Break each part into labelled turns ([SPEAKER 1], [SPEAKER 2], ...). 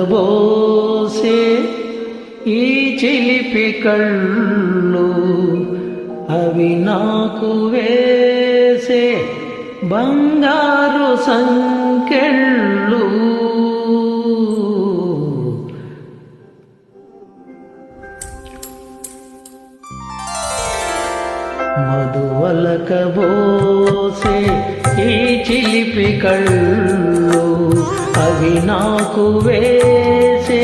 [SPEAKER 1] మధువలకబోసే ఈ చిలిపి కళ్ళు అవి నాకు వేసే బంగారు సంకెళ్ళు మధువలకబోసే ఈ చిలిపి కళ్ళు అవి నాకు వేసే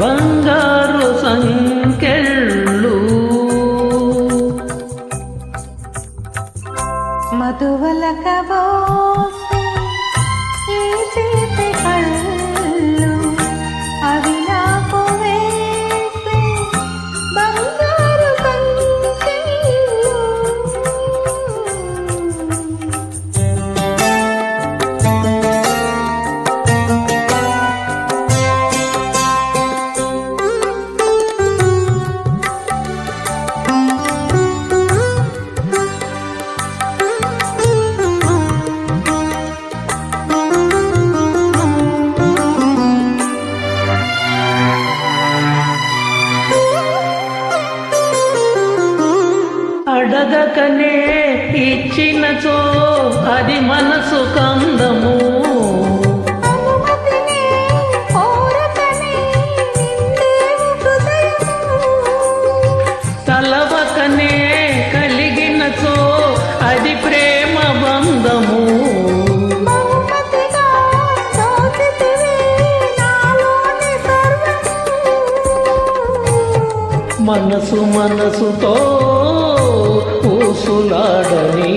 [SPEAKER 1] బంగారు సంకెళ్ళు
[SPEAKER 2] మధువలకబోసే ఈ చిలిపి కళ్ళు అవి నాకు వేసే బంగారు సంకెళ్ళు
[SPEAKER 1] అడగకనే ఇచ్చినచో అది మనసు కందము, తలవకనే కలిగినచో అది ప్రేమ బంధము. మనసు మనసుతో ఊసులాడని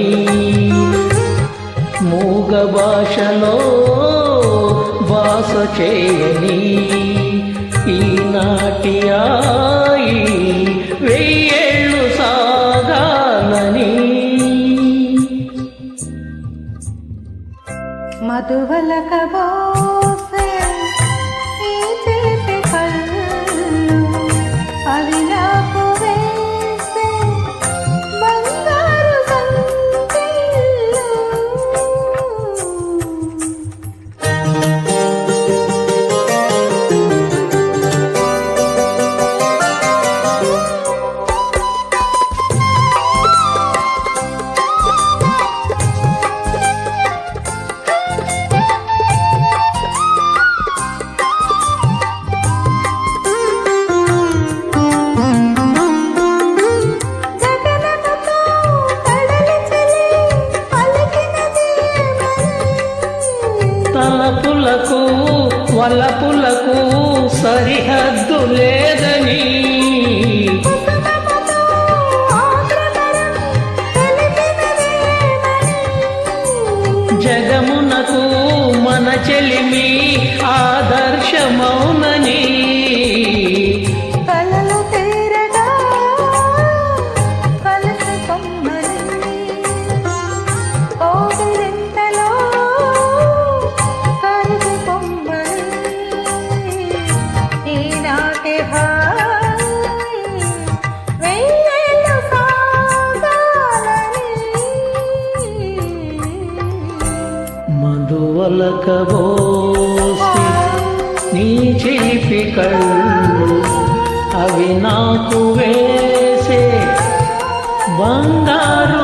[SPEAKER 1] మూగ భాషలో భాష చేయని ఈనాటి ఆయి వెయ్యేళ్ళు సాగాలని.
[SPEAKER 2] మధువలకబోసే ఈ చిలిపి కళ్ళు అవి నాకు వేసే బంగారు సంకెళ్ళు.
[SPEAKER 1] తలపులకు వలపులకు సరిహద్దు లేదని, జగమునకు మన చెలిమి ఆదర్శమౌనని.
[SPEAKER 2] కలలు తీరగా కలసి కొమ్మని కోగిలింతలో కలిసి కొమ్మని ఈనాటి హాయి వెయ్యేళ్ళు సాగాలని.
[SPEAKER 1] మధువలకబోసే నీ చిలిపి కళ్ళు అవి నాకు వేసే బంగారు